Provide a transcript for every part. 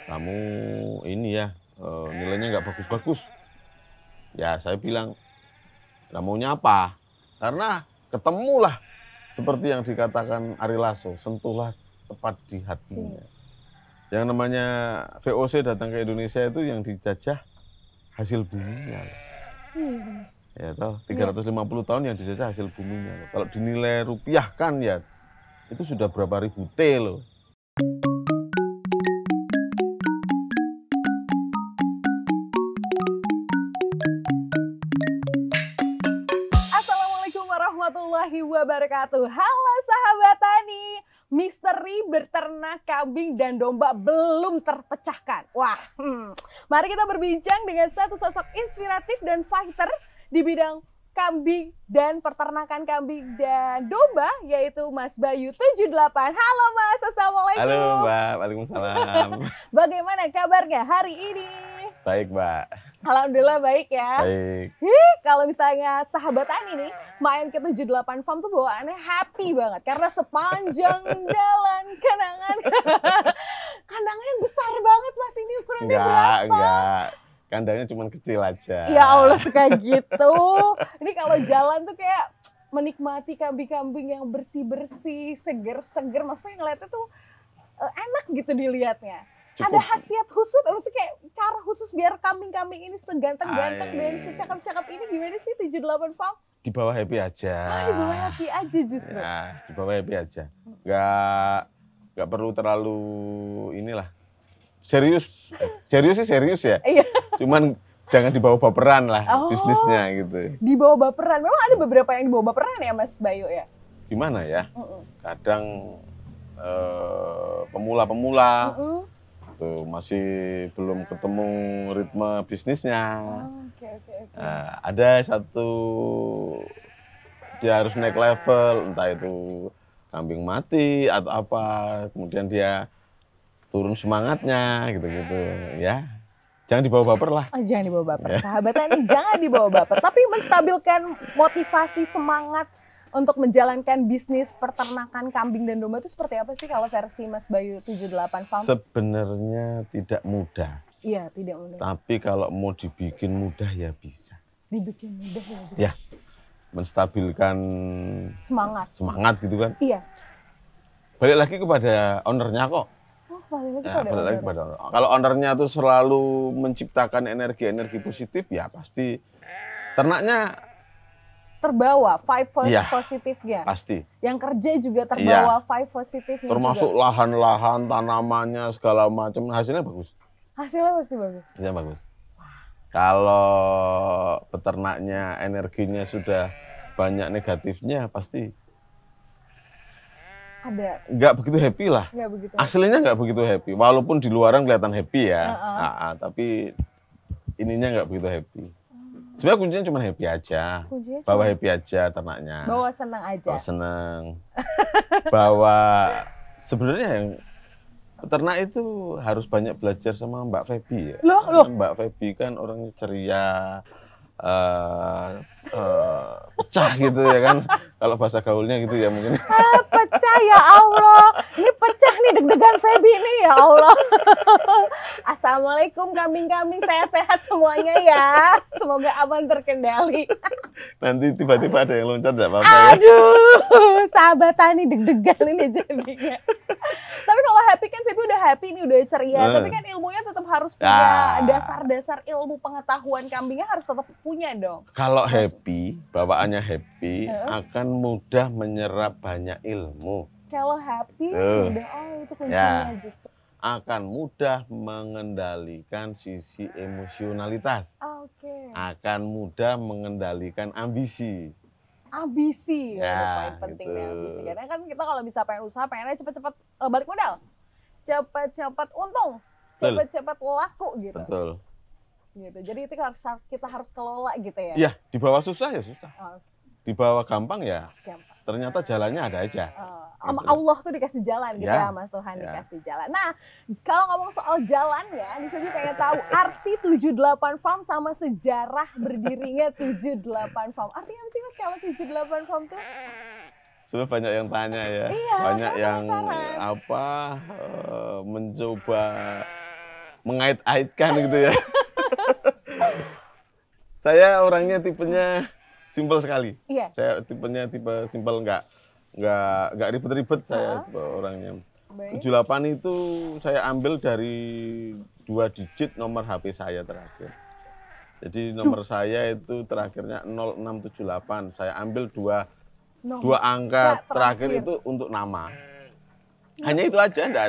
kamu ini ya nilainya nggak bagus-bagus. Ya saya bilang, "Lah maunya apa?" Karena ketemulah seperti yang dikatakan Ari Lasso, sentuhlah tepat di hatinya. Yang namanya VOC datang ke Indonesia itu yang dijajah hasil buminya. Ya toh, 350 tahun yang dijajah hasil buminya. Kalau dinilai rupiahkan ya, itu sudah berapa ribu T loh. Assalamualaikum warahmatullahi wabarakatuh. Halo sahabat tani, misteri beternak kambing dan domba belum terpecahkan. Mari kita berbincang dengan satu sosok inspiratif dan fighter di bidang kambing dan peternakan kambing dan domba, yaitu Mas Bayu 78. Halo Mas, assalamualaikum. Halo Mbak, waalaikumsalam. Bagaimana kabarnya hari ini? Baik Mbak. Alhamdulillah baik ya. Baik. Kalau misalnya sahabat tani nih main ke 78 Farm tuh bawaannya happy banget karena sepanjang jalan kenangan. Kandangnya besar banget Mas, ini ukurannya berapa? Enggak. Kandangnya cuma kecil aja. Ya Allah, suka gitu. Ini kalau jalan tuh kayak menikmati kambing-kambing yang bersih-bersih, seger-seger. Maksudnya ngeliatnya tuh enak gitu dilihatnya. Ada khasiat khusus, maksudnya kayak cara khusus biar kambing-kambing ini seganteng-ganteng dan secakep-cakep ini gimana sih 78 Farm? Di bawah happy aja. Di bawah happy aja justru. Ya, di bawah happy aja. Nggak perlu terlalu inilah. Serius sih serius ya. Iya. Cuman jangan dibawa baperan lah bisnisnya gitu. Dibawa baperan, memang ada beberapa yang dibawa baperan ya Mas Bayu ya? Gimana ya? Kadang pemula-pemula tuh masih belum ketemu ritme bisnisnya. Ada satu dia harus naik level, entah itu kambing mati atau apa, kemudian dia turun semangatnya gitu-gitu ya. Jangan dibawa baper lah. Oh, jangan dibawa baper. Sahabat tani jangan dibawa baper, tapi menstabilkan motivasi semangat untuk menjalankan bisnis peternakan kambing dan domba itu seperti apa sih kalau versi Mas Bayu 78 Farm? Sebenarnya tidak mudah. Iya, tidak mudah. Tapi kalau mau dibikin mudah ya bisa. Dibikin mudah ya bisa. Ya, menstabilkan semangat gitu kan. Iya. Balik lagi kepada ownernya kok. Balik lagi kepada owner. Kalau ownernya tuh selalu menciptakan energi-energi positif, ya pasti ternaknya terbawa vibe positifnya. Pasti. Yang kerja juga terbawa vibe positifnya. Termasuk lahan-lahan, tanamannya segala macam, hasilnya bagus. Hasilnya pasti bagus. Ya bagus. Kalau peternaknya energinya sudah banyak negatifnya, pasti ada. Nggak begitu happy lah. Nggak begitu. Aslinya nggak begitu happy. Walaupun di luaran kelihatan happy ya, tapi ininya nggak begitu happy. Sebenarnya kuncinya cuma happy aja. Bawa happy aja ternaknya. Bawa senang aja. Bawa senang. Bawa sebenarnya yang peternak itu harus banyak belajar sama Mbak Feby ya. Loh. Mbak Feby kan orangnya ceria, pecah gitu ya kan. Kalau bahasa gaulnya gitu ya mungkin. Pecah ya Allah. Ini pecah nih deg-degan Feby nih ya Allah. Assalamualaikum kambing-kambing, sehat-sehat semuanya ya. Semoga aman terkendali. Nanti tiba-tiba ada yang loncat enggak apa-apa ya. Aduh, sahabat tani deg-degan ini jadinya. Tapi kalau happy kan Feby udah happy nih, udah ceria. Tapi kan ilmunya tetap harus punya dasar-dasar ilmu pengetahuan kambingnya harus tetap punya dong. Kalau happy, bawaannya happy, akan mudah menyerap banyak ilmu. Kalau happy, udah itu kuncinya justru. Akan mudah mengendalikan sisi emosionalitas. Akan mudah mengendalikan ambisi. Ambisi, poin pentingnya ambisi. Karena kan kita kalau bisa pengen usaha, pengennya cepet-cepet balik modal, cepet-cepet untung, cepet-cepet laku gitu. Betul. Gitu. Jadi itu kita harus kelola gitu ya. Iya, di bawah susah ya susah. Di bawah gampang ya. Ternyata jalannya ada aja. Sama Allah tuh dikasih jalan gitu ya, Mas Tuhan dikasih jalan. Nah, kalau ngomong soal jalannya, di sini pengen tahu arti 78 Farm sama sejarah berdirinya 78 Farm. Artinya apa sih Mas kalau 78 Farm tuh? Sebenarnya banyak yang tanya ya. Banyak yang mencoba mengait-aitkan gitu ya. Saya orangnya tipenya simpel sekali. Iya. Saya tipenya tipe simpel, nggak ribet-ribet saya tipe orangnya. Baik. 78 itu saya ambil dari 2 digit nomor HP saya terakhir. Jadi nomor saya itu terakhirnya 0678. Saya ambil dua angka terakhir itu untuk nama. Hanya itu aja, nggak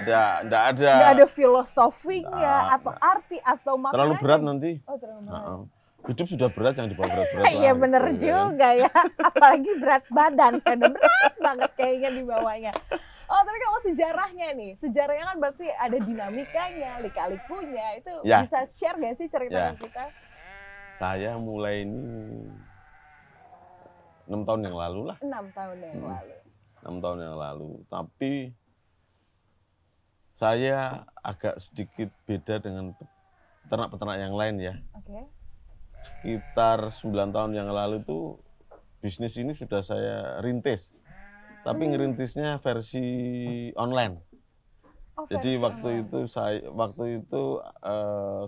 ada filosofinya atau arti atau maknanya. Terlalu berat nanti. Oh, terlalu berat. Hidup sudah berat, yang dibawa berat-berat. Iya bener juga ya. Apalagi berat badan, kan berat banget kayaknya dibawanya. Oh, tapi kalau sejarahnya nih, sejarahnya kan berarti ada dinamikanya, lika-likunya, itu ya. Bisa share gak sih ceritanya kita? Saya mulai ini 6 tahun yang lalu lah. 6 tahun yang lalu. 6 tahun yang lalu, tapi saya agak sedikit beda dengan peternak-peternak yang lain ya. Oke. Sekitar 9 tahun yang lalu itu bisnis ini sudah saya rintis. Tapi ngerintisnya versi online. Jadi waktu itu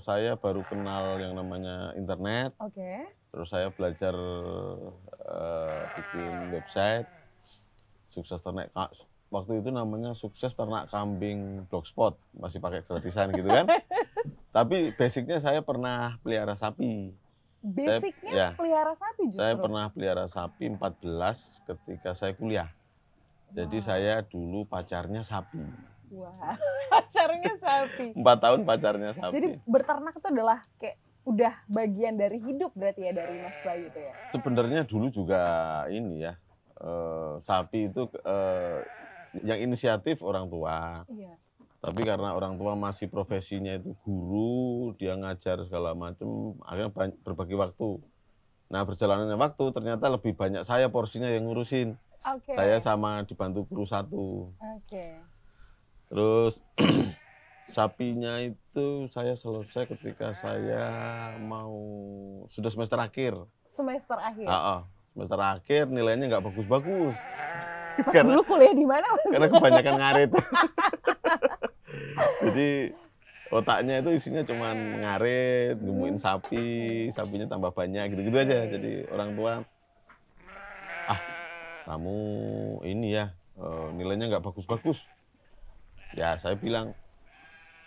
saya baru kenal yang namanya internet. Oke. Terus saya belajar bikin website sukses ternak. Waktu itu namanya Sukses Ternak Kambing Blogspot, masih pakai gratisan gitu kan. Tapi basicnya saya pernah pelihara sapi. Basicnya pelihara sapi justru? Saya pernah pelihara sapi 14 ketika saya kuliah. Jadi saya dulu pacarnya sapi. Wah, pacarnya sapi. 4 tahun pacarnya sapi. Jadi berternak itu adalah kayak udah bagian dari hidup berarti ya dari Mas Bayu itu ya? Sebenarnya dulu juga ini ya, sapi itu yang inisiatif orang tua. Iya. Tapi karena orang tua masih profesinya itu guru, dia ngajar segala macam, akhirnya berbagi waktu. Nah berjalannya waktu ternyata lebih banyak saya porsinya yang ngurusin. Saya sama dibantu guru 1. Terus sapinya itu saya selesai ketika saya sudah semester akhir. Semester akhir? Semester akhir nilainya nggak bagus-bagus. Dulu kuliah di mana? Karena kebanyakan ngarit. Jadi otaknya itu isinya cuma ngarit, gemuin sapi, sapinya tambah banyak gitu-gitu aja. Jadi orang tua, kamu ini ya nilainya nggak bagus-bagus. Ya saya bilang,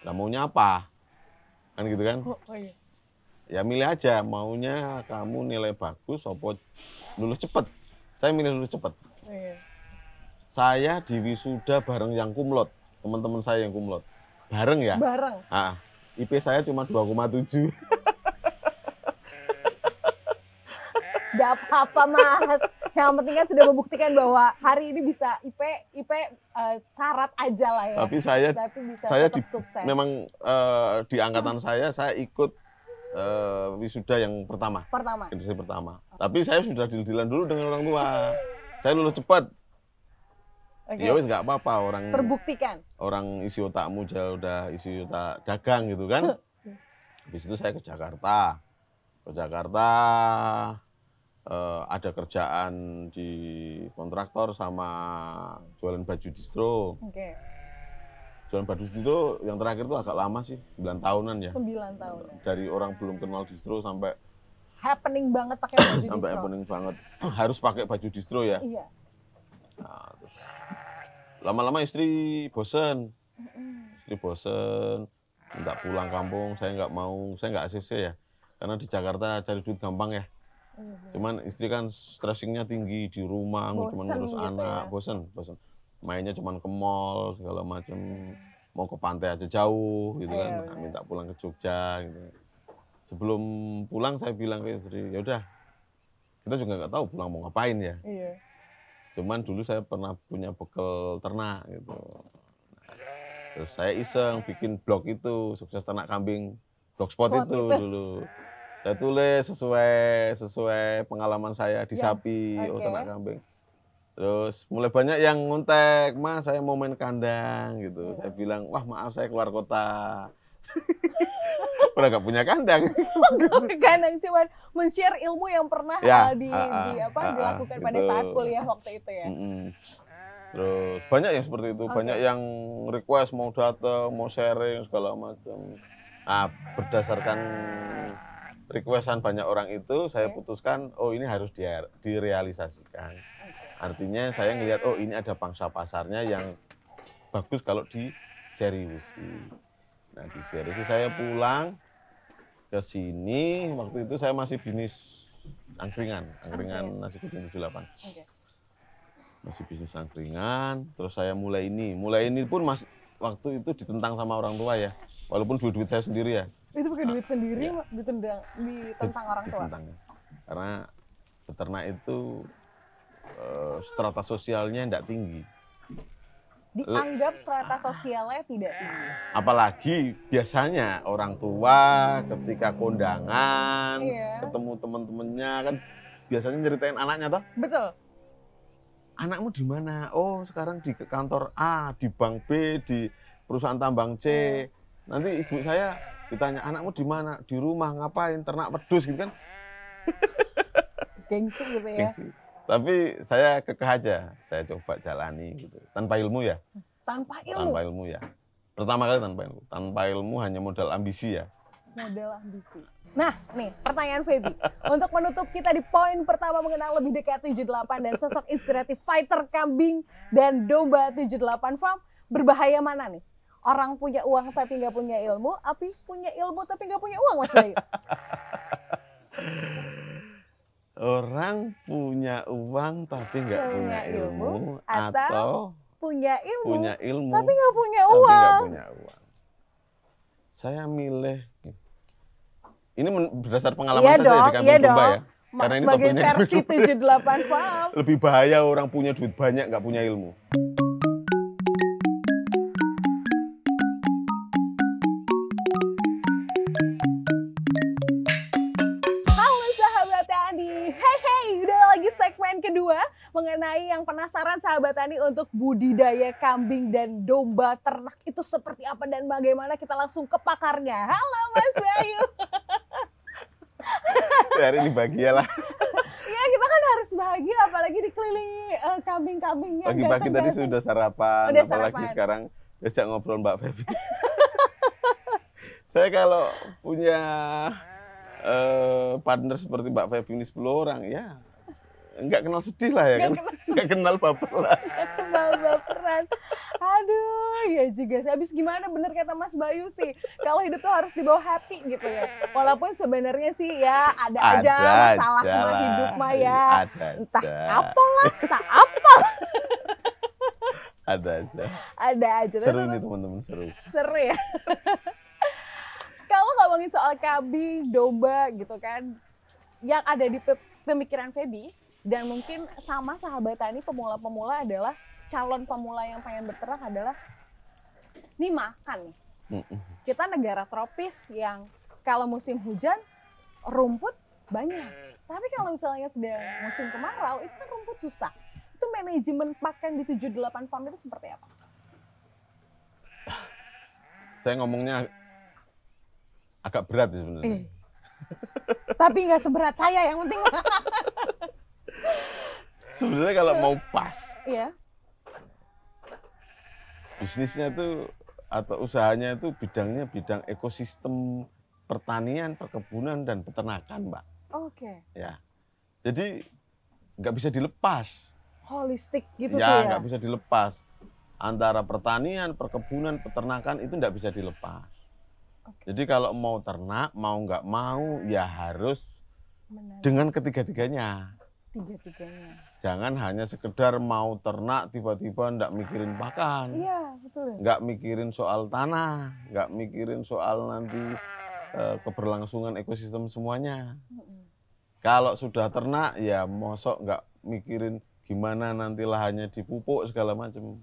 lah maunya apa? Kan gitu kan? Iya. Ya milih aja, maunya kamu nilai bagus, apa lulus cepet. Saya milih lulus cepet. Iya. Saya di wisuda bareng yang kumlot, teman-teman saya yang kumlot. Bareng ya? Bareng. IP saya cuma 2,7. Gak apa-apa Mas. Yang penting kan sudah membuktikan bahwa hari ini bisa IP syarat aja lah ya. Tapi saya sukses. Memang di angkatan saya ikut wisuda yang pertama. Edisi pertama. Tapi saya sudah deal-dealan dulu dengan orang tua. Saya lulus cepat. Ya wis nggak apa-apa, orang terbuktikan. Orang isi otakmu udah isi otak dagang gitu kan. Habis itu saya ke Jakarta. Ada kerjaan di kontraktor sama jualan baju distro. Jualan baju distro yang terakhir tuh agak lama sih, 9 tahunan ya. 9 tahun. Dari orang belum kenal distro sampai happening banget pakai baju distro. Sampai happening banget. Harus pakai baju distro ya. Iya. Nah, terus lama-lama istri bosen, minta pulang kampung. Saya nggak mau, saya nggak ACC ya, karena di Jakarta cari duit gampang ya. Cuman istri kan stressingnya tinggi di rumah, cuma ngurus gitu anak, ya? bosen. Mainnya cuma ke mall segala macam, mau ke pantai aja jauh gitu kan, minta pulang ke Jogja gitu. Sebelum pulang saya bilang ke istri, ya udah, kita juga nggak tahu pulang mau ngapain ya. Cuman dulu saya pernah punya bekal ternak gitu. Terus saya iseng bikin blog itu, Sukses Ternak Kambing Blogspot itu dulu. Saya tulis sesuai pengalaman saya di sapi, ternak kambing. Terus mulai banyak yang ngontek, Mas saya mau main kandang gitu. Saya bilang, wah maaf saya keluar kota. Udah gak punya kandang. Kandang cuman men-share ilmu yang pernah dilakukan pada saat kuliah waktu itu ya. Terus banyak yang seperti itu, banyak yang request mau datang, mau sharing segala macam. Nah, berdasarkan requestan banyak orang itu, saya Oke. putuskan, oh ini harus direalisasikan. Artinya saya ngelihat, oh ini ada pangsa pasarnya yang bagus kalau diseriusi. Nah, diseriusi saya pulang ke sini, waktu itu saya masih bisnis angkringan nasi kucing 78. Oke. Masih bisnis angkringan, terus saya mulai ini pun waktu itu ditentang sama orang tua ya, walaupun duit saya sendiri ya. Itu pakai duit sendiri Ya. ditentang orang tua. Ditentang ya. Karena peternak itu strata sosialnya tidak tinggi. Dianggap strata sosialnya tidak tinggi. Apalagi biasanya orang tua ketika kondangan, ketemu teman-temannya kan biasanya nyeritain anaknya toh. Betul. Anakmu di mana? Oh, sekarang di kantor A, di bank B, di perusahaan tambang C. Nanti ibu saya ditanya, anakmu di mana? Di rumah, ngapain? Ternak pedus gitu kan. Gengsi gitu ya. Gengsi. Tapi saya kekeh aja, saya coba jalani gitu. Tanpa ilmu ya. Tanpa ilmu? Tanpa ilmu ya. Pertama kali tanpa ilmu. Tanpa ilmu hanya modal ambisi ya. Modal ambisi. Nah, nih pertanyaan Feby. Untuk menutup kita di poin pertama mengenal lebih dekat 78 dan sosok inspiratif fighter kambing dan domba 78 Farm, berbahaya mana nih? Orang punya uang tapi nggak punya ilmu, api punya ilmu tapi nggak punya uang, Mas Bayu? Orang punya uang tapi nggak punya ilmu atau punya ilmu tapi nggak punya uang. Saya milih. Ini berdasar pengalaman iya saya dong, di kambing domba ya. Karena ini sebagai versi 78 Farm. Lebih bahaya orang punya duit banyak nggak punya ilmu. Udah lagi segmen kedua mengenai yang penasaran sahabat tani untuk budidaya kambing dan domba ternak itu seperti apa dan bagaimana, kita langsung ke pakarnya. Halo Mas Bayu. Hari ini bahagia lah. Ya kita kan harus bahagia, apalagi dikelilingi kambing-kambingnya. Pagi-pagi tadi sudah sarapan, apalagi sekarang diajak ngobrol Mbak Feby. Saya kalau punya partner seperti Mbak Feby ini 10 orang ya nggak kenal sedih lah ya kan, nggak kenal baperan. Nggak kenal baperan. Aduh, ya juga. Habis gimana, bener kata Mas Bayu sih, kalau hidup tuh harus dibawa happy gitu ya. Walaupun sebenarnya sih ya ada aja masalah mah hidup mah ya. Entah apalah, tak apa. Ada aja. Ada aja. Seru nih teman-teman, seru. Seru ya. Kalau ngomongin soal kambing, domba gitu kan, yang ada di pemikiran Feby, dan mungkin sama sahabat tani pemula-pemula adalah calon pemula yang pengen berternak adalah nih makan nih. Kita negara tropis yang kalau musim hujan rumput banyak. Tapi kalau misalnya sedang musim kemarau itu kan rumput susah. Itu manajemen pakan di 78 Farm itu seperti apa? Saya ngomongnya agak berat ya sebenarnya. Tapi nggak seberat saya, yang penting. Sebenarnya kalau mau pas, bisnisnya tuh atau usahanya itu bidangnya bidang ekosistem pertanian, perkebunan dan peternakan, Mbak. Oke. Ya, jadi nggak bisa dilepas. Holistik gitu ya, tuh ya? Nggak bisa dilepas. Antara pertanian, perkebunan, peternakan itu nggak bisa dilepas. Jadi kalau mau ternak, mau nggak mau, ya harus dengan ketiga-tiganya. Tiga-tiganya. Jangan hanya sekedar mau ternak tiba-tiba nggak mikirin pakan. Iya, betul. Nggak mikirin soal tanah, nggak mikirin soal nanti keberlangsungan ekosistem semuanya. Kalau sudah ternak, ya mosok nggak mikirin gimana nanti lahannya dipupuk segala macam.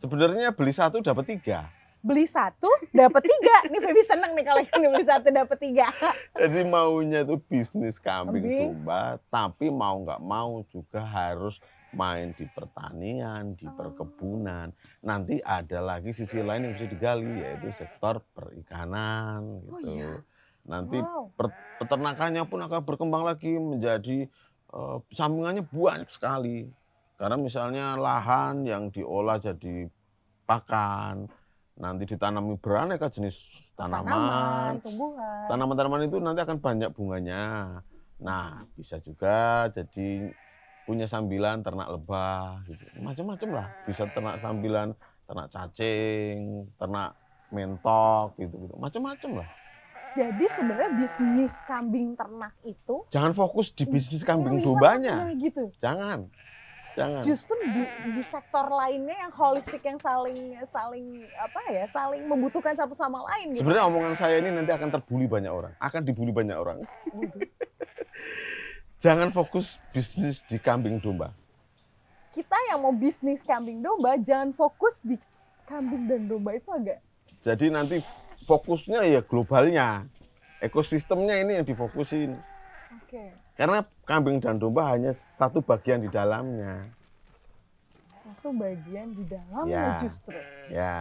Sebenarnya beli satu dapat 3. Beli satu dapat 3. Nih Feby seneng nih kalau ini beli satu dapat 3. Jadi maunya itu bisnis kambing domba, tapi mau nggak mau juga harus main di pertanian, di perkebunan. Nanti ada lagi sisi lain yang bisa digali, yaitu sektor perikanan gitu. Nanti peternakannya pun akan berkembang lagi menjadi sampingannya banyak sekali. Karena misalnya lahan yang diolah jadi pakan, nanti ditanami beraneka jenis tanaman. tumbuhan. Tanaman-tanaman itu nanti akan banyak bunganya. Nah, bisa juga jadi punya sambilan ternak lebah gitu. Macam-macam lah. Bisa ternak sambilan, ternak cacing, ternak mentok gitu-gitu. Macam-macam lah. Jadi sebenarnya bisnis kambing ternak itu Jangan fokus di bisnis kambing Nah, dombanya. gitu. Jangan. Justru di sektor lainnya yang holistik yang saling membutuhkan satu sama lain gitu. Sebenarnya omongan saya ini nanti akan terbuli banyak orang. Akan dibully banyak orang. Jangan fokus bisnis di kambing domba. Kita yang mau bisnis kambing domba jangan fokus di kambing dan domba itu agak. Jadi nanti fokusnya ya globalnya. Ekosistemnya ini yang difokusin. Oke. Karena kambing dan domba hanya satu bagian di dalamnya. Satu bagian di dalamnya Ya. justru. Ya.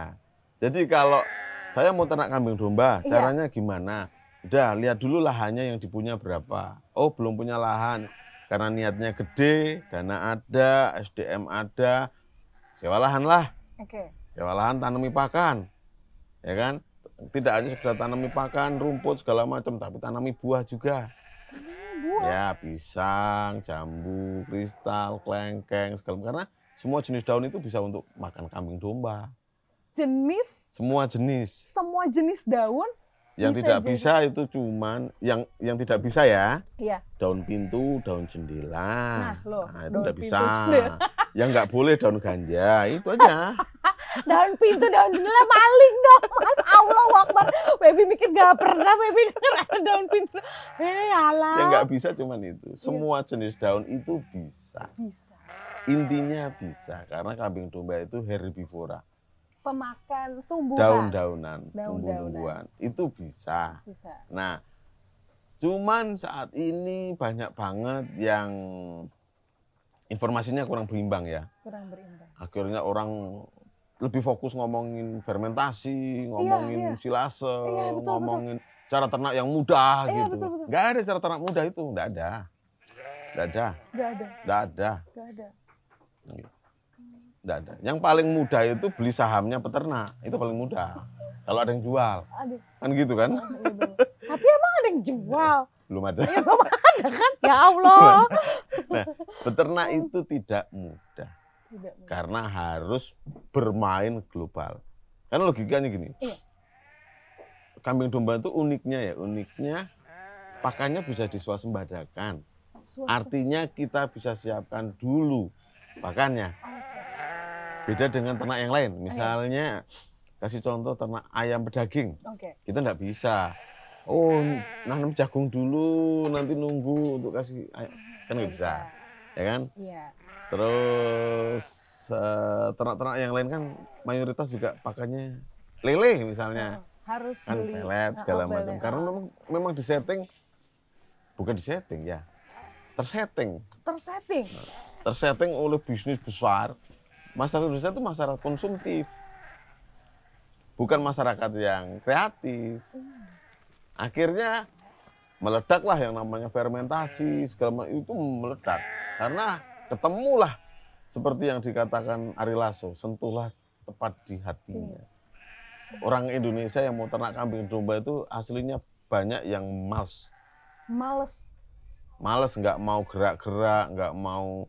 Jadi kalau saya mau ternak kambing domba, Iya. caranya gimana? Udah, lihat dulu lahannya yang dipunya berapa. Oh, belum punya lahan. Karena niatnya gede, dana ada, SDM ada, sewa lahan lah. Oke. Sewa lahan, tanami pakan. Ya kan? Tidak hanya sekedar tanami pakan, rumput segala macam, tapi tanami buah juga. Buah. Ya, pisang, jambu, kristal, kelengkeng, segala macam. Karena semua jenis daun itu bisa untuk makan kambing domba. Semua jenis. Semua jenis daun. Yang Bisa tidak jadi. bisa itu cuman yang tidak bisa ya. Iya. Daun pintu, daun jendela. Nah, loh, Nah, itu daun tidak pintu, bisa. jendela. Yang nggak boleh daun ganja, itu aja. Daun pintu, daun jendela maling dong, Mas. Allah Akbar. Baby mikir gak pernah Baby denger ada daun pintu. Alah. Yang nggak bisa cuman itu. Semua jenis daun itu bisa. Bisa. Intinya bisa karena kambing domba itu herbivora. Pemakan tumbuhan. Daun-daunan, Daun-daunan. tumbuh-tumbuhan itu bisa. Bisa. Nah, cuman saat ini banyak banget yang informasinya kurang berimbang ya. Kurang berimbang. Akhirnya orang lebih fokus ngomongin fermentasi, ngomongin silase, Iya, betul, ngomongin cara ternak yang mudah Iya, gitu. betul, betul. Nggak ada cara ternak mudah itu, nggak ada. Nggak ada, Gak ada. nggak ada, Gak ada. nggak ada. Yang paling mudah itu beli sahamnya peternak, itu paling mudah. Kalau ada yang jual, Aduh. kan gitu kan? Iya, bener. Tapi emang ada yang jual. Belum ada. Ya belum ada kan? Ya Allah. Nah, peternak itu tidak mudah. Tidak mudah. Karena harus bermain global. Karena logikanya gini. Iya. Kambing domba itu uniknya pakannya bisa diswasembadakan. Artinya kita bisa siapkan dulu pakannya. Beda dengan ternak yang lain. Misalnya kasih contoh ternak ayam pedaging. Oke. Kita nggak bisa. Oh, nanam jagung dulu, nanti nunggu untuk kasih ayam. Kan nggak bisa. Ya kan? Iya. Terus ternak-ternak yang lain kan mayoritas juga pakannya lele misalnya. Harus Kan beli. pelet segala pelet. macam. Karena memang disetting, bukan disetting ya, tersetting Tersetting. oleh bisnis besar. Masyarakat Indonesia itu masyarakat konsumtif, bukan masyarakat yang kreatif. Akhirnya meledaklah yang namanya fermentasi segala macam itu meledak karena ketemulah seperti yang dikatakan Ari Lasso, sentuhlah tepat di hatinya. Orang Indonesia yang mau ternak kambing domba itu aslinya banyak yang males, nggak mau gerak-gerak, nggak mau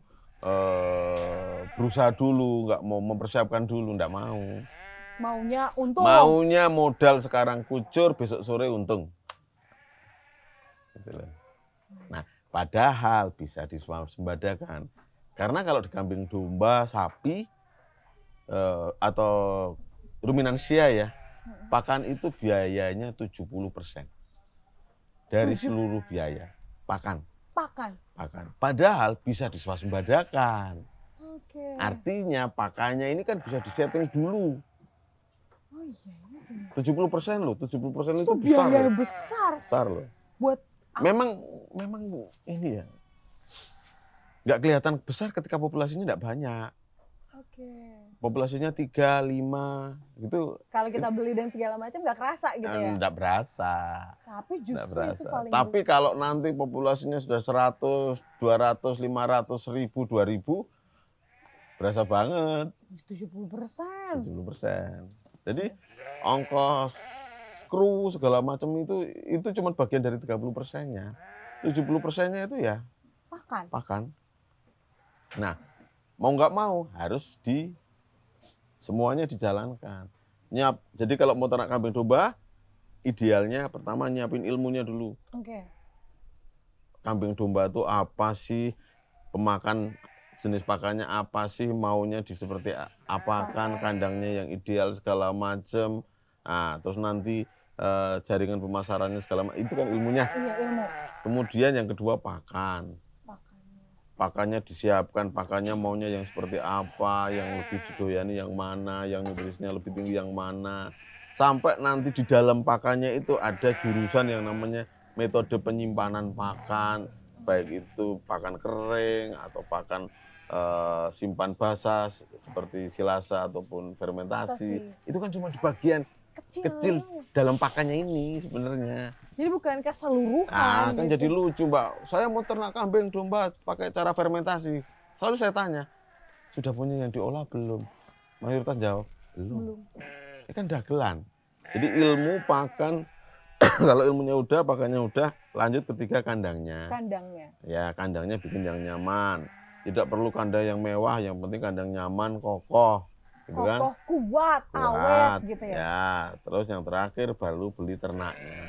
berusaha dulu, nggak mau mempersiapkan dulu, nggak mau. Maunya untung. Maunya modal sekarang kucur, besok sore untung. Gitu loh. Nah, padahal bisa diswasembadakan. Karena kalau di kambing domba, sapi, atau ruminansia ya, pakan itu biayanya 70% dari seluruh biaya. Pakan. Padahal bisa diswasembadakan. Oke. Artinya pakannya ini kan bisa disetting dulu. Oh iya. 70% loh, 70% Itu itu besar biaya loh. besar Loh. buat Memang ini ya, nggak kelihatan besar ketika populasinya nggak banyak. Oke. Populasinya 3, 5 gitu. Kalau kita beli dan segala macam nggak kerasa gitu ya. Nggak berasa. Tapi Nggak justru itu berasa. paling Tapi kalau nanti populasinya sudah 100, 200, 500, 1000, 2000, berasa banget. 70%. 70%. Jadi ongkos kru segala macam itu cuma bagian dari 30%-nya. 70%-nya itu ya pakan. Nah, mau nggak mau harus semuanya dijalankan. Jadi kalau mau ternak kambing domba, idealnya pertama nyiapin ilmunya dulu. Oke. Kambing domba itu apa sih, pemakan jenis pakannya apa sih, maunya seperti apa kan, kandangnya yang ideal segala macam. Nah, terus nanti jaringan pemasarannya segala macam, itu kan ilmunya. Iya, ilmu. Kemudian yang kedua pakan. Pakannya disiapkan, pakannya maunya yang seperti apa, yang lebih didoyani yang mana, yang nutrisinya lebih tinggi yang mana. Sampai nanti di dalam pakannya itu ada jurusan yang namanya metode penyimpanan pakan, baik itu pakan kering atau pakan simpan basah seperti silasa ataupun fermentasi. Itu kan cuma di bagian kecil dalam pakannya ini sebenarnya. Jadi bukan keseluruhan. Kan gitu. Jadi lucu, Mbak. Saya mau ternak kambing domba pakai cara fermentasi. Selalu saya tanya, sudah punya yang diolah belum? Mayoritas jawab, belum. Ini kan dagelan. Jadi ilmu pakan, kalau ilmunya udah, pakannya udah, lanjut ketiga kandangnya. Ya, kandangnya bikin yang nyaman. Tidak perlu kandang yang mewah, yang penting kandang nyaman, kokoh. Gitu kan? Kokoh, kuat, awet gitu ya. Ya, terus yang terakhir baru beli ternaknya.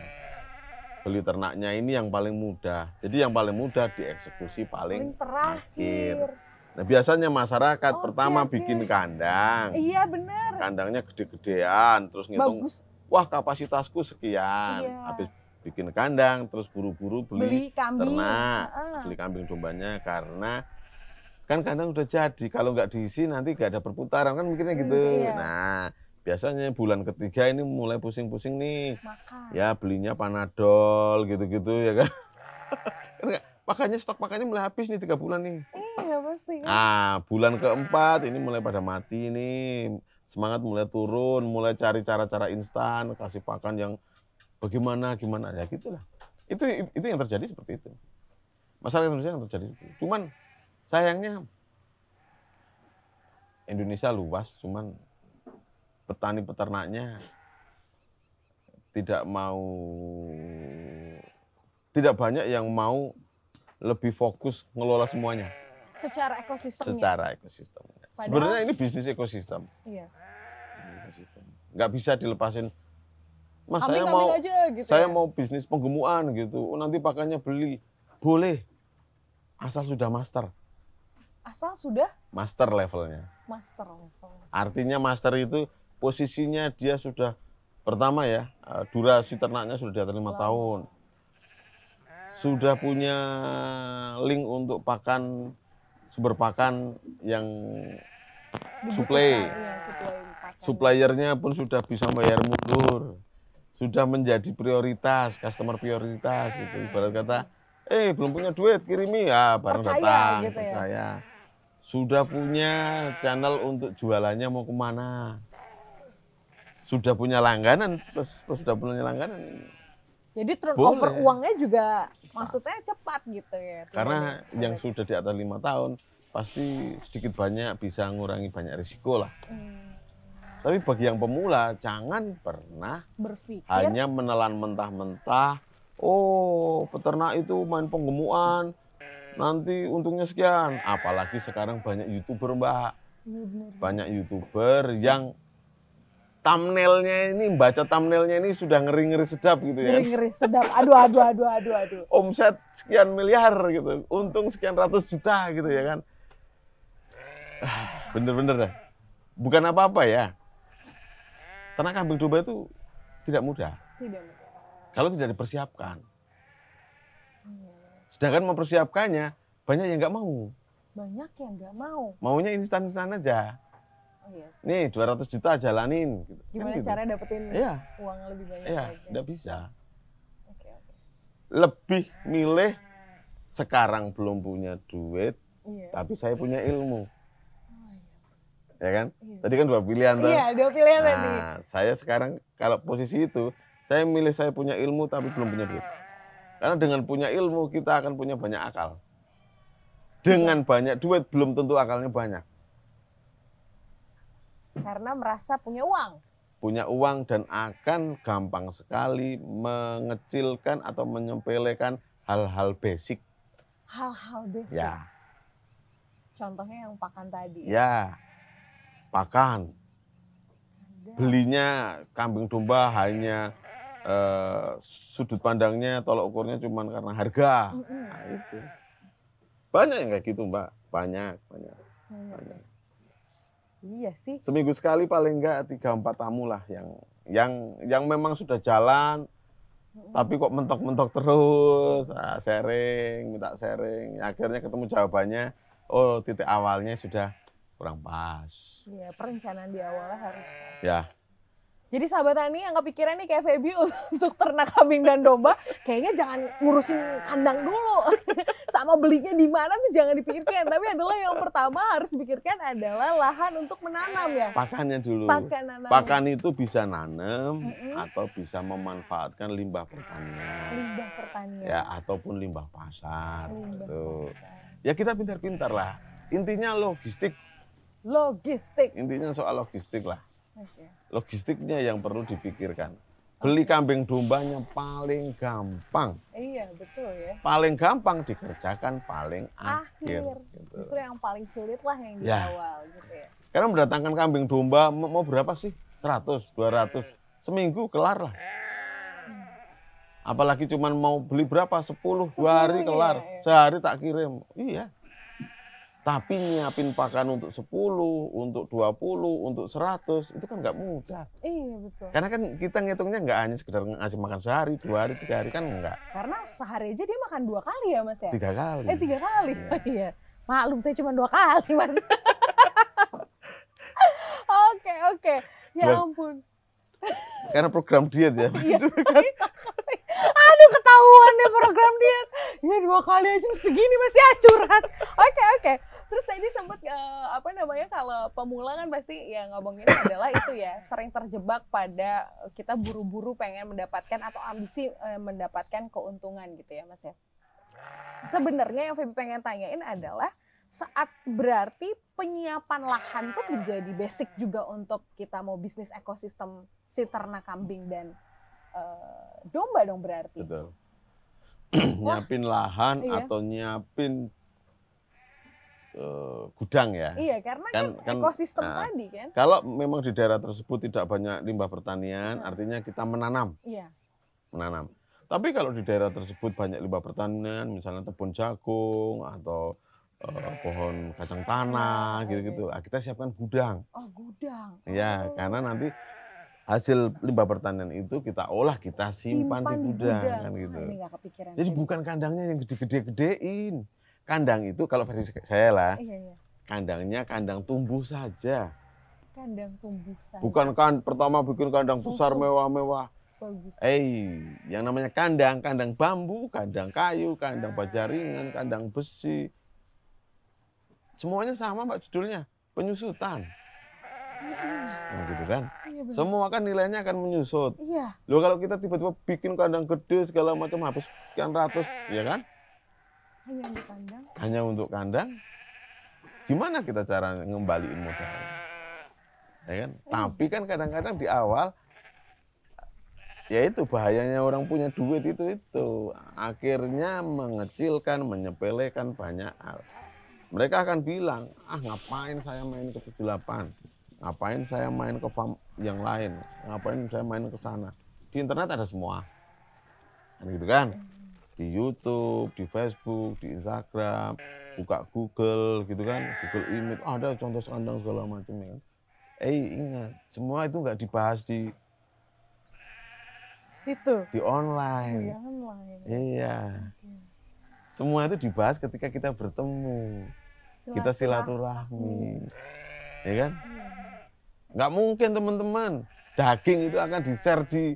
Beli ternaknya ini yang paling mudah. Jadi yang paling mudah dieksekusi paling terakhir. Nah, biasanya masyarakat pertama bikin kandang. Iya, benar. Kandangnya gede-gedean, terus ngitung, wah kapasitasku sekian. Habis bikin kandang, terus buru-buru beli ternak, beli kambing dombanya, karena kan kandang udah jadi. Kalau nggak diisi nanti nggak ada perputaran, kan mikirnya gitu. Nah, biasanya bulan ketiga ini mulai pusing-pusing nih. Ya belinya Panadol gitu-gitu ya kan. Makanya stok pakannya mulai habis nih 3 bulan nih. Iya pasti. Nah, bulan keempat ini mulai pada mati nih. Semangat mulai turun, mulai cari cara-cara instan, kasih pakan yang bagaimana ya gitulah. Itu yang terjadi seperti itu. Masalah Indonesia yang terjadi seperti itu. Cuman sayangnya Indonesia luas, cuman petani peternaknya tidak banyak yang mau lebih fokus ngelola semuanya secara ekosistemnya. Sebenarnya ini bisnis ekosistem. Iya. Nggak bisa dilepasin. Mas, saya mau bisnis penggemukan gitu. Nanti pakannya beli, boleh, asal sudah master. Asal sudah master levelnya. Artinya master itu posisinya dia sudah pertama ya, durasi ternaknya sudah di atas 5 tahun. Sudah punya link untuk pakan, sumber pakan yang suplai. Suppliernya pun sudah bisa bayar mundur. Sudah menjadi prioritas, customer prioritas gitu. Ibarat kata, belum punya duit, kirimi ya, bareng datang gitu saya. Sudah punya channel untuk jualannya mau kemana. Sudah punya langganan, plus sudah punya langganan. Jadi turnover uangnya juga maksudnya cepat gitu ya. Karena yang sudah di atas 5 tahun, pasti sedikit banyak bisa ngurangi banyak risiko lah. Tapi bagi yang pemula, jangan pernah berpikir hanya menelan mentah-mentah, oh peternak itu main penggemukan, nanti untungnya sekian. Apalagi sekarang banyak YouTuber, Mbak. Banyak YouTuber yang baca thumbnailnya ini sudah ngeri-ngeri sedap gitu ya. Ngeri-ngeri sedap. Aduh. Omset sekian miliar gitu, untung sekian ratus juta gitu ya kan. Bener-bener dah. Bukan apa-apa ya. Ternak kambing domba itu tidak mudah. Kalau tidak dipersiapkan. Sedangkan mempersiapkannya, banyak yang nggak mau. Maunya instan-instan aja. Nih 200 juta jalanin. Gitu. Gimana gitu. caranya dapetin uang lebih banyak? Iya, nggak bisa. Lebih milih sekarang belum punya duit, tapi saya punya ilmu. Ya kan? Tadi kan 2 pilihan. Iya, 2 pilihan tadi. Saya sekarang kalau posisi itu, saya milih saya punya ilmu tapi belum punya duit. Karena dengan punya ilmu, kita akan punya banyak akal. Dengan banyak duit, belum tentu akalnya banyak. Karena merasa punya uang. punya uang dan akan gampang sekali mengecilkan atau menyepelekan hal-hal basic. Hal-hal basic. Ya, Contohnya yang pakan tadi. ya, pakan. Ada. Belinya kambing domba hanya sudut pandangnya, tolok ukurnya cuma karena harga. Nah, itu. Banyak yang kayak gitu, Mbak. Banyak. Iya sih. Seminggu sekali paling enggak 3-4 tamu lah yang memang sudah jalan, tapi kok mentok-mentok terus, minta sharing. Akhirnya ketemu jawabannya, oh titik awalnya sudah kurang pas. Iya, perencanaan di awalnya harus. Ya. Jadi sahabat tani yang kepikiran nih kayak Feby untuk ternak kambing dan domba, kayaknya jangan ngurusin kandang dulu. Sama belinya di mana tuh jangan dipikirkan. Tapi adalah yang pertama harus dipikirkan adalah lahan untuk menanam ya. Pakannya dulu. Pakan itu bisa nanam atau bisa memanfaatkan limbah pertanian. Limbah pertanian. Ya, ataupun limbah pasar. Ya kita pintar-pintar lah. Intinya logistik. Intinya soal logistik lah. Logistiknya yang perlu dipikirkan. Beli kambing dombanya paling gampang. Iya, betul ya. Paling gampang dikerjakan paling akhir. Gitu. Justru yang paling sulit lah yang di awal gitu ya. Karena mendatangkan kambing domba mau berapa sih? 100, 200. Seminggu kelar lah. Apalagi cuman mau beli berapa? 10, 2 hari kelar. Ya. Sehari tak kirim. Iya. Tapi nyiapin pakan untuk 10, untuk 20, untuk 100, itu kan nggak mudah. Iya, betul. Karena kan kita ngitungnya nggak hanya sekedar ngasih makan sehari, 2 hari, 3 hari, kan enggak. Karena sehari aja dia makan 2 kali ya, Mas ya? 3 kali. 3 kali? Iya. Iya. Maklum, saya cuma 2 kali, Mas. Oke. Ya ampun. Karena program diet ya. Iya. Aduh, ketahuan deh program diet. Ya 2 kali aja segini masih curhat. Oke. Terus tadi sempat kalau pemula kan pasti ya ngomongin adalah itu ya, sering terjebak pada kita buru-buru pengen mendapatkan atau ambisi mendapatkan keuntungan gitu ya, Mas ya. Sebenarnya yang Feby pengen tanyain adalah saat berarti penyiapan lahan tuh menjadi basic juga untuk kita mau bisnis ekosistem si ternak kambing dan domba dong berarti. Betul. Nyiapin lahan atau nyiapin gudang ya. Iya, karena kan ekosistem tadi kan. Kalau memang di daerah tersebut tidak banyak limbah pertanian, artinya kita menanam. Iya. Menanam. Tapi kalau di daerah tersebut banyak limbah pertanian, misalnya kebun jagung atau pohon kacang tanah gitu-gitu, kita siapkan gudang. Oh, gudang. Iya, karena nanti hasil limbah pertanian itu kita olah, kita simpan di gudang kan gitu. Ini nggak kepikiran. Jadi bukan kandangnya yang gede-gedein. Kandang itu kalau versi saya lah, kandangnya kandang tumbuh saja. Kandang tumbuh saja. Bukan pertama bikin kandang besar mewah-mewah. Bagus. Yang namanya kandang bambu, kandang kayu, kandang baja ringan, kandang besi. Semuanya sama Mbak judulnya, penyusutan. Nah, gitu kan. Iya, semua kan nilainya akan menyusut. Iya. Loh kalau kita tiba-tiba bikin kandang gede segala macam habis sekian ratus, ya kan? Hanya untuk kandang. Gimana kita cara ngembaliin modal? Ya kan? Tapi kan kadang-kadang di awal ya itu bahayanya orang punya duit itu. Akhirnya mengecilkan, menyepelekan banyak hal. Mereka akan bilang, ngapain saya main ke 78? Ngapain saya main ke farm yang lain? Ngapain saya main ke sana? Di internet ada semua. Kan gitu kan? Di YouTube, di Facebook, di Instagram, buka Google gitu kan, Google Image, ada contoh kandang segala macam ya kan. Ingat, semua itu nggak dibahas di situ, di online. Iya. Semua itu dibahas ketika kita bertemu, kita silaturahmi, ya kan? Nggak mungkin teman-teman, daging itu akan di-share di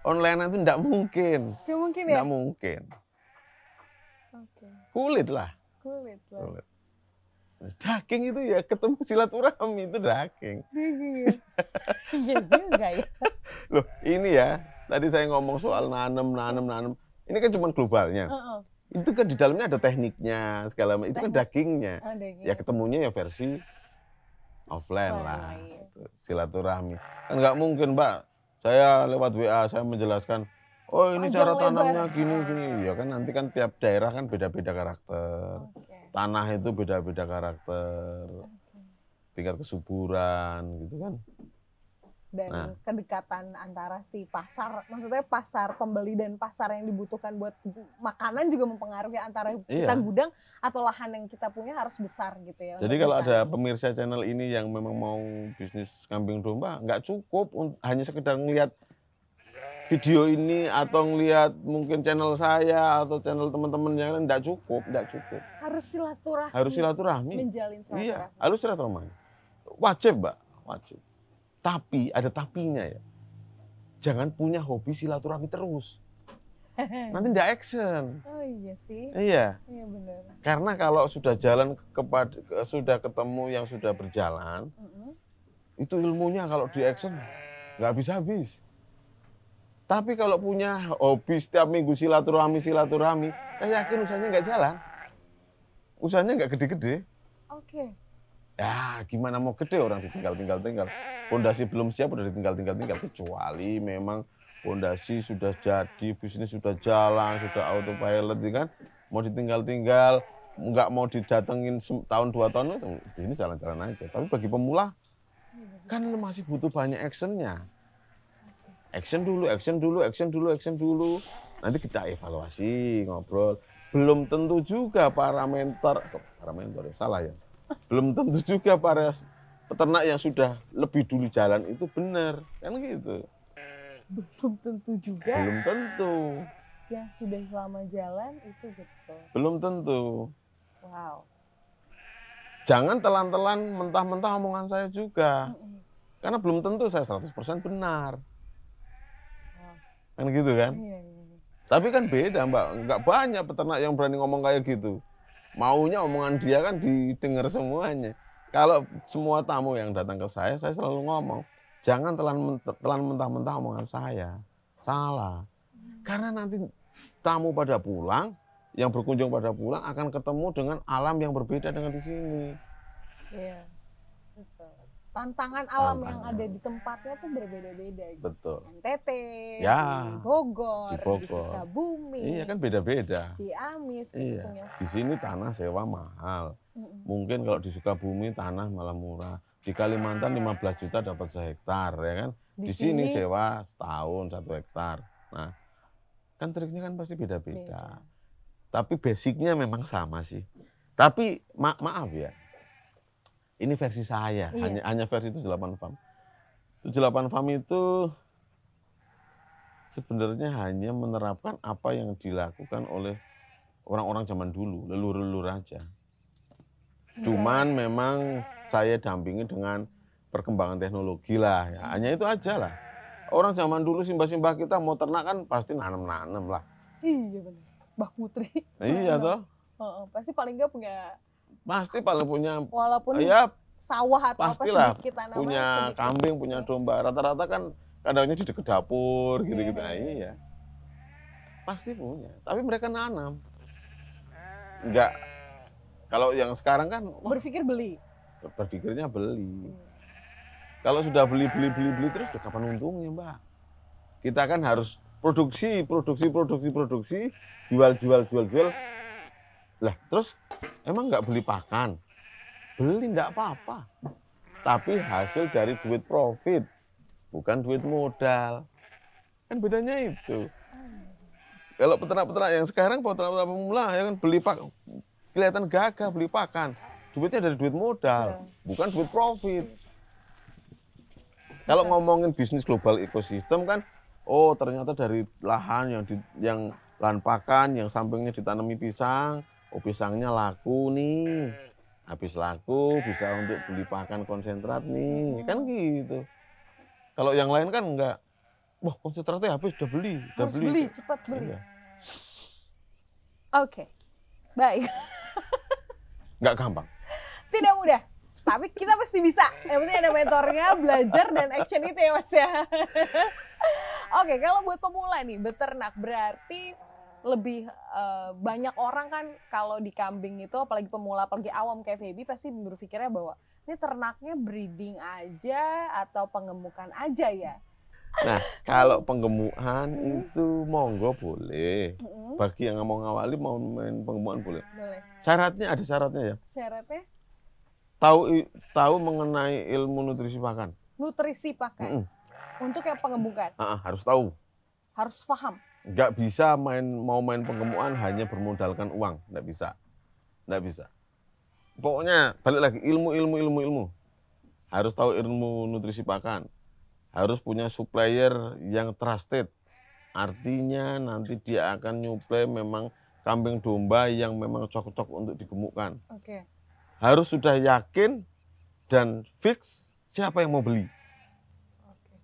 online itu enggak mungkin. Enggak mungkin ya? Enggak mungkin. Kulit lah. Daging itu ya ketemu silaturahmi itu daging. Iya juga ya. Loh, ini ya, tadi saya ngomong soal nanam. Ini kan cuma globalnya. Itu kan di dalamnya ada tekniknya, segala macam. Itu kan dagingnya. Ya ketemunya ya versi offline lah, Online. gitu, silaturahmi. Kan nggak mungkin Mbak, saya lewat WA saya menjelaskan, oh ini Panjang cara lebar. tanamnya gini, ya kan nanti kan tiap daerah kan beda-beda karakter, Oke. tanah itu beda-beda karakter, Oke. tingkat kesuburan gitu kan. Dan Nah. kedekatan antara si pasar, maksudnya pasar pembeli dan pasar yang dibutuhkan buat makanan juga mempengaruhi antara kita Iya. gudang atau lahan yang kita punya harus besar gitu ya. Jadi untuk kalau bisa ada ini. pemirsa channel ini yang memang mau bisnis kambing domba, nggak cukup hanya sekedar ngelihat video ini atau ngelihat mungkin channel saya atau channel teman-teman yang lain, nggak cukup. Harus silaturahmi. Harus silaturahmi. Menjalin Iya, silaturahmi. harus silaturahmi. Wajib, Mbak, wajib. Tapi ada tapinya ya. Jangan punya hobi silaturahmi terus. Nanti nggak action. Oh iya sih. Iya. Iya benar. Karena kalau sudah jalan sudah ketemu yang sudah berjalan, itu ilmunya kalau di action nggak habis-habis. Tapi kalau punya hobi setiap minggu silaturahmi, saya yakin usahanya nggak jalan. Usahanya nggak gede-gede. Oke. Ya gimana mau gede orang ditinggal. Pondasi belum siap udah ditinggal. Kecuali memang pondasi sudah jadi, bisnis sudah jalan, sudah autopilot, kan? Mau ditinggal, nggak mau didatengin tahun 2 tahun itu bisnis jalan-jalan aja. Tapi bagi pemula kan masih butuh banyak actionnya. Action dulu. Nanti kita evaluasi, ngobrol. Belum tentu juga para mentor ya, salah ya. Belum tentu juga para peternak yang sudah lebih dulu jalan itu benar, kan gitu. Belum tentu juga. Belum tentu. Yang sudah lama jalan itu betul. Belum tentu. Wow. Jangan telan-telan mentah-mentah omongan saya juga. Karena belum tentu saya 100% benar. Kan gitu kan? Iya. Tapi kan beda Mbak, nggak banyak peternak yang berani ngomong kayak gitu. Maunya omongan dia kan didengar semuanya. Kalau semua tamu yang datang ke saya selalu ngomong, jangan telan mentah-mentah omongan saya. Salah. Karena nanti tamu pada pulang, yang berkunjung pada pulang akan ketemu dengan alam yang berbeda dengan di sini. Iya, betul. Tantangan alam yang ada di tempatnya tuh berbeda-beda. Gitu. Betul. NTT, Ya, di Bogor, di Bogor. di Sukabumi. Iya kan beda-beda. Ciamis. Iya. Punya. Di sini tanah sewa mahal. Mungkin kalau di Sukabumi tanah malah murah. Di Kalimantan 15 juta dapat sehektar, ya kan? Di sini sewa setahun 1 hektar. Nah, kan triknya kan pasti beda-beda. Tapi basicnya memang sama sih. Tapi maaf ya, ini versi saya, hanya versi 78 farm. 78 farm itu sebenarnya hanya menerapkan apa yang dilakukan oleh orang-orang zaman dulu, leluhur-leluhur aja. Cuman memang saya dampingi dengan perkembangan teknologi lah, ya. Hanya itu aja lah. Orang zaman dulu simbah-simbah kita mau ternak kan pasti nanam-nanam lah. Iya benar. Mbah Putri. Iya toh. Pasti paling nggak punya. Pasti paling punya. Walaupun ya, sawah atau pastilah, apa sedikit tanaman. Punya sedikit. Kambing, punya domba. Rata-rata kan kadangnya di dekat dapur gitu-gitu. Nah, iya. Pasti punya. Tapi mereka nanam. Enggak. Kalau yang sekarang kan berpikir beli. Berpikirnya beli. Kalau sudah beli terus kapan untungnya, Mbak? Kita kan harus produksi, jual. Lah, terus emang nggak beli pakan? Beli nggak apa-apa. Tapi hasil dari duit profit, bukan duit modal. Kan bedanya itu. Kalau peternak-peternak yang sekarang, peternak pemula, ya kan beli pakan, kelihatan gagah beli pakan. Duitnya dari duit modal, bukan duit profit. Kalau ngomongin bisnis global ekosistem kan, oh ternyata dari lahan yang lahan pakan yang sampingnya ditanami pisang, oh pisangnya laku nih, habis laku bisa untuk beli pakan konsentrat nih, kan gitu. Kalau yang lain kan enggak, wah konsentratnya habis udah beli, cepat beli. Iya. Oke, baik. Nggak gampang. Tidak mudah. Tapi kita pasti bisa. Yang penting ada mentornya, belajar, dan action itu ya Mas ya. Oke, kalau buat pemula nih, beternak berarti lebih banyak orang kan kalau di kambing itu, apalagi pemula, apalagi awam kayak Feby, pasti berpikirnya bahwa Ini ternaknya breeding aja atau penggemukan aja ya? Nah, kalau penggemukan itu monggo boleh. Bagi yang mau ngawali mau main penggemukan boleh. Boleh. Syaratnya ada syaratnya ya. Syaratnya Tahu mengenai ilmu nutrisi pakan. nutrisi pakan. Untuk yang penggemukan Harus tahu. harus paham. Nggak bisa mau main penggemukan hanya bermodalkan uang, nggak bisa. Nggak bisa. Pokoknya balik lagi ilmu. Harus tahu ilmu nutrisi pakan. Harus punya supplier yang trusted. Artinya nanti dia akan nyuplai memang kambing domba yang memang cocok untuk digemukkan. Oke. Harus sudah yakin dan fix siapa yang mau beli. Oke.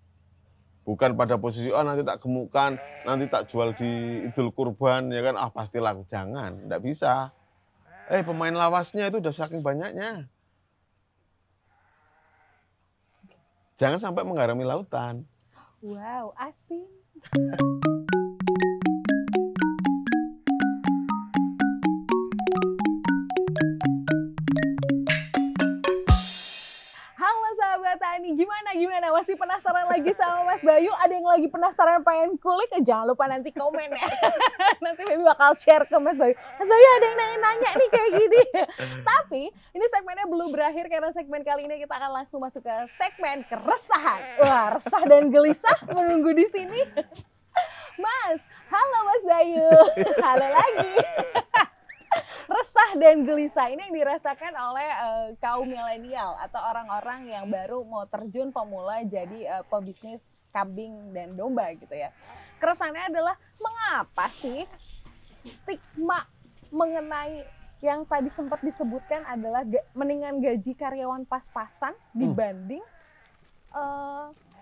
Bukan pada posisi nanti tak gemukkan, nanti tak jual di Idul Kurban ya kan, pasti laku. Jangan, enggak bisa. Pemain lawasnya itu udah saking banyaknya. Jangan sampai menggarami lautan. Wow, asin. Halo sahabat Tani, gimana? Masih penasaran lagi sama Mas Bayu? Ada yang lagi penasaran pengen kulik? Jangan lupa nanti komen ya. Nanti Baby bakal share ke Mas Bayu. Mas Bayu ada yang nanya-nanya nih kayak gini. Tapi ini segmennya belum berakhir karena segmen kali ini kita akan langsung masuk ke segmen keresahan. Wah, resah dan gelisah menunggu di sini. Mas, halo Mas Bayu. Halo lagi. Resah dan gelisah ini yang dirasakan oleh kaum milenial atau orang-orang yang baru mau terjun pemula jadi pebisnis kambing dan domba gitu ya. Keresahannya adalah mengapa sih stigma mengenai yang tadi sempat disebutkan adalah mendingan gaji karyawan pas-pasan dibanding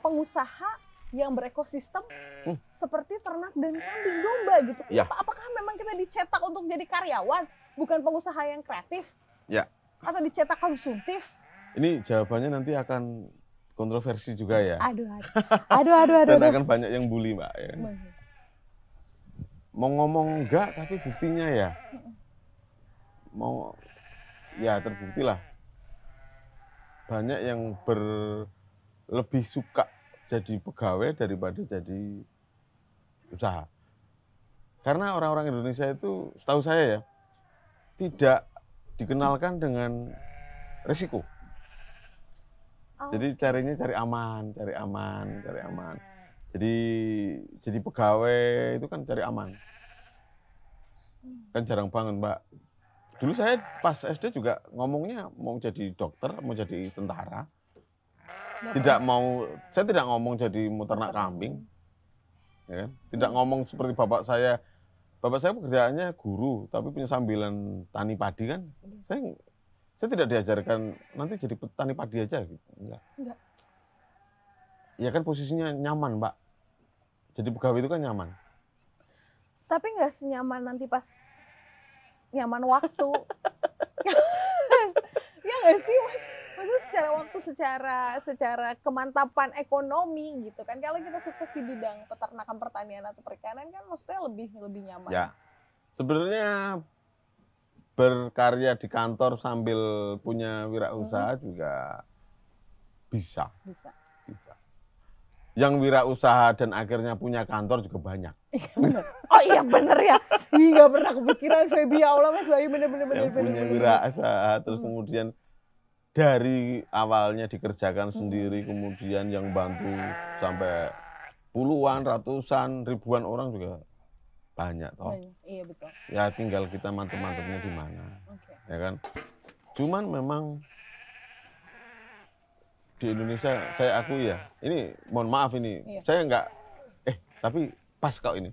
pengusaha yang berekosistem seperti ternak dan kambing domba gitu. Ya. Apakah memang kita dicetak untuk jadi karyawan, bukan pengusaha yang kreatif? Ya. Atau dicetak konsumtif? Ini jawabannya nanti akan kontroversi juga ya. Aduh. Dan akan banyak yang bully, Mbak. Ya. Mau ngomong enggak, tapi buktinya ya. Terbukti lah. Banyak yang lebih suka jadi pegawai daripada jadi usaha. Karena orang-orang Indonesia itu, setahu saya ya, tidak dikenalkan dengan risiko. Jadi cari aman. Jadi pegawai itu kan cari aman. Kan jarang banget, Mbak. Dulu saya pas SD juga ngomongnya mau jadi dokter, mau jadi tentara. Saya tidak ngomong jadi ternak kambing. Ya kan? Tidak ngomong seperti bapak saya. Bapak saya pekerjaannya guru, tapi punya sambilan tani padi kan. Saya tidak diajarkan nanti jadi petani padi aja gitu. Enggak. Ya kan posisinya nyaman, Mbak. Jadi pegawai itu kan nyaman. Tapi nggak senyaman nanti pas nyaman waktu. Ya nggak sih, Mas? Maksudnya secara waktu, secara kemantapan ekonomi gitu kan. Kalau kita sukses di bidang peternakan, pertanian atau perikanan kan maksudnya lebih nyaman. Ya. Sebenarnya berkarya di kantor sambil punya wirausaha juga bisa. Yang wirausaha dan akhirnya punya kantor juga banyak. Oh iya bener ya. Nggak pernah kepikiran, Feby, ya Allah Mas Bayu, bener. Yang punya wirausaha terus kemudian dari awalnya dikerjakan sendiri, kemudian yang bantu sampai puluhan, ratusan, ribuan orang juga banyak toh. Iya betul. Ya tinggal kita mantep-mantepnya di mana. Ya kan. Cuman memang di Indonesia saya akui ya, ini mohon maaf ini, saya enggak tapi pas kok ini.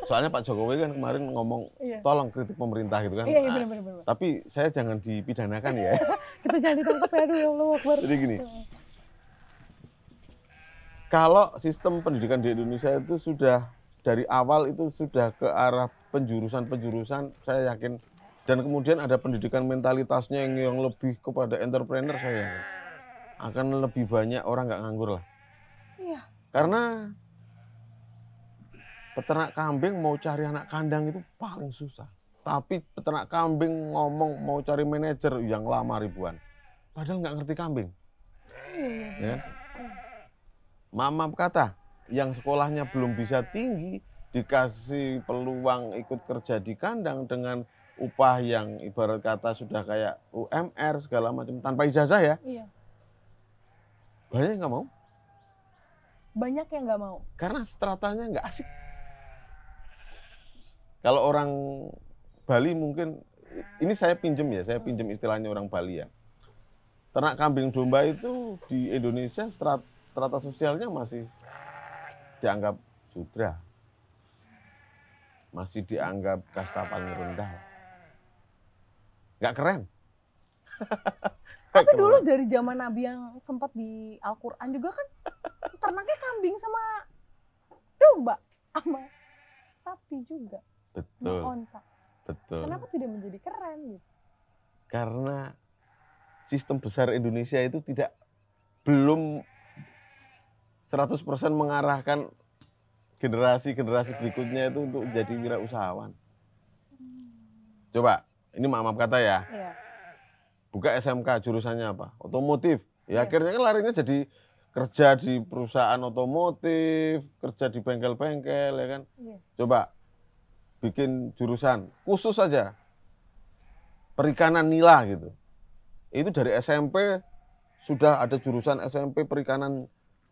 Soalnya Pak Jokowi kan kemarin ngomong tolong kritik pemerintah gitu kan. Iya benar. Tapi saya jangan dipidanakan ya. Kita jangan ditangkap ya, aduh ya Allah Akbar. Jadi gini. Kalau sistem pendidikan di Indonesia itu sudah dari awal itu sudah ke arah penjurusan, saya yakin, dan kemudian ada pendidikan mentalitasnya yang lebih kepada entrepreneur, saya yakin akan lebih banyak orang nggak nganggur lah. Iya. Karena peternak kambing mau cari anak kandang itu paling susah. Tapi peternak kambing ngomong mau cari manajer yang lama ribuan. padahal nggak ngerti kambing. Iya. Ya kan? Maaf kata, yang sekolahnya belum bisa tinggi, dikasih peluang ikut kerja di kandang dengan upah yang ibarat kata sudah kayak UMR segala macam tanpa ijazah ya, Iya. banyak yang nggak mau Banyak yang nggak mau. karena stratanya nggak asik. Kalau orang Bali mungkin, ini saya pinjem istilahnya orang Bali ya. Ternak kambing domba itu di Indonesia strata sosialnya masih dianggap sudra, masih dianggap kasta paling rendah, nggak keren. Tapi dulu dari zaman Nabi yang sempat di Al-Quran juga kan ternaknya kambing sama domba sama sapi juga, sama Betul, onta. betul. Kenapa tidak menjadi keren gitu? Karena sistem besar Indonesia itu belum 100% mengarahkan generasi berikutnya itu untuk jadi wirausahawan. Coba, ini maaf kata ya, Iya. buka SMK jurusannya apa? Otomotif. Ya Iya. akhirnya kan larinya jadi kerja di perusahaan otomotif, kerja di bengkel-bengkel ya kan. Iya. Coba bikin jurusan khusus saja perikanan nila gitu. Itu dari SMP sudah ada jurusan SMP perikanan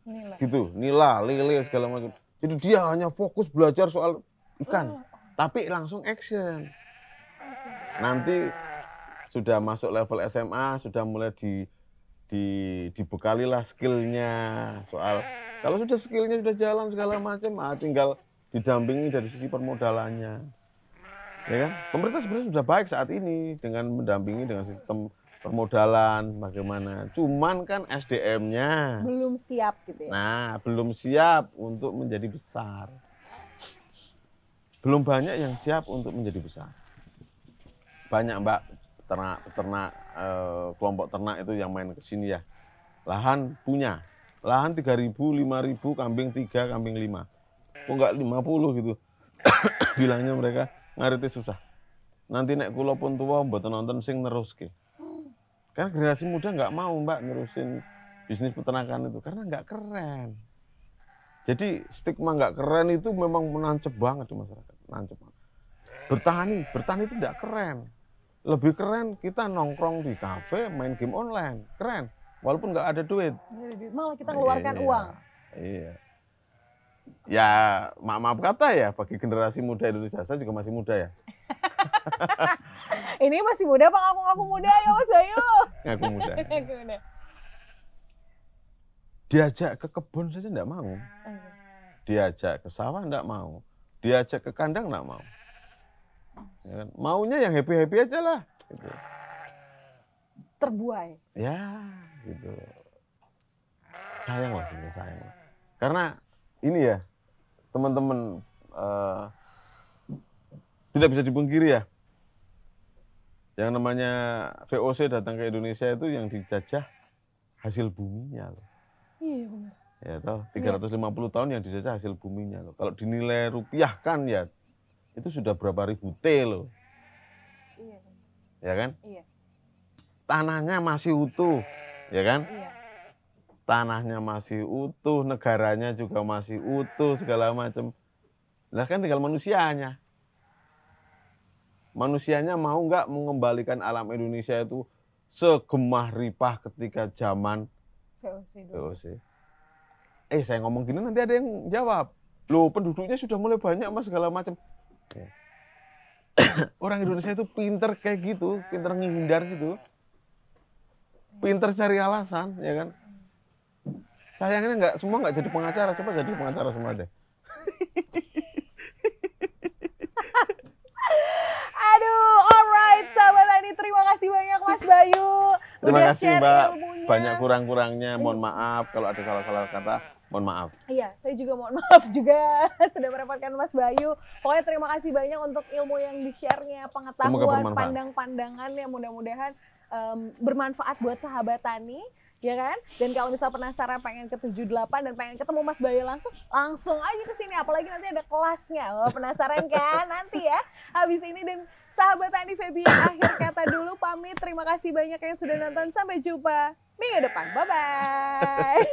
Inilah. gitu, nila, lele segala macam. Jadi dia hanya fokus belajar soal ikan, tapi langsung action. Nanti sudah masuk level SMA, sudah mulai dibekalilah skillnya soal. Kalau sudah skillnya sudah jalan segala macam, tinggal didampingi dari sisi permodalannya. Ya kan? Pemerintah sebenarnya sudah baik saat ini dengan mendampingi dengan sistem permodalan bagaimana. Cuman kan SDM-nya Belum siap gitu ya. nah belum siap untuk menjadi besar. Belum banyak yang siap untuk menjadi besar. Banyak Mbak peternak kelompok ternak itu yang main ke sini ya. Lahan punya. Lahan 3.000, 5.000, kambing 3, kambing 5. Kok enggak 50 gitu. Bilangnya mereka ngariti susah. Nanti nek kula pun tua mboten nonton sing neruske. Karena generasi muda nggak mau Mbak nerusin bisnis peternakan itu karena nggak keren. Jadi stigma nggak keren itu memang menancep banget di masyarakat, nancep. Bertani itu nggak keren. Lebih keren kita nongkrong di kafe, main game online, keren. Walaupun nggak ada duit. Malah kita keluarkan uang. Iya. Ya maaf kata ya bagi generasi muda Indonesia, saya juga masih muda ya. Ini masih muda apa ngaku-ngaku muda ya Mas Bayu? Ngaku muda. Ngaku muda. Diajak ke kebun saja enggak mau. Diajak ke sawah enggak mau. Diajak ke kandang enggak mau. Ya kan? Maunya yang happy-happy aja lah. Gitu. Terbuai. Ya, gitu. Sayang lah sebenarnya, sayang lah. Karena ini ya, teman-teman tidak bisa dipungkiri ya. Yang namanya VOC datang ke Indonesia itu yang dijajah hasil buminya loh. Iya benar. Ya toh, 350 tahun yang dijajah hasil buminya loh. Kalau dinilai rupiahkan ya, itu sudah berapa ribu T loh. Iya. Ya kan? Iya. Tanahnya masih utuh, ya kan? Iya. Tanahnya masih utuh, negaranya juga masih utuh, segala macam. Nah kan tinggal manusianya. Manusianya mau nggak mengembalikan alam Indonesia itu segemah ripah ketika zaman VOC. Saya ngomong gini nanti ada yang jawab. Loh penduduknya sudah mulai banyak mas segala macam. Ya. Orang Indonesia itu pinter kayak gitu, pinter menghindar gitu. Pinter cari alasan, ya kan? Sayangnya semua nggak jadi pengacara, coba jadi pengacara semua deh. Aduh, alright sahabat Tani, terima kasih banyak Mas Bayu. Terima Udah kasih share Mbak, ilmunya. banyak kurang-kurangnya, mohon maaf kalau ada salah-salah kata, mohon maaf. Iya, saya juga mohon maaf juga sudah merepotkan Mas Bayu. Pokoknya terima kasih banyak untuk ilmu yang di-share-nya, Semoga pengetahuan, bermanfaat. pandang-pandangannya, mudah-mudahan bermanfaat buat sahabat Tani. ya kan? Dan kalau misal penasaran pengen ke 78 dan pengen ketemu Mas Bayu langsung aja ke sini. Apalagi nanti ada kelasnya. Oh, penasaran kan? Nanti ya, habis ini. Dan sahabat Tani Febi, akhir kata dulu pamit. Terima kasih banyak yang sudah nonton. Sampai jumpa minggu depan. Bye-bye.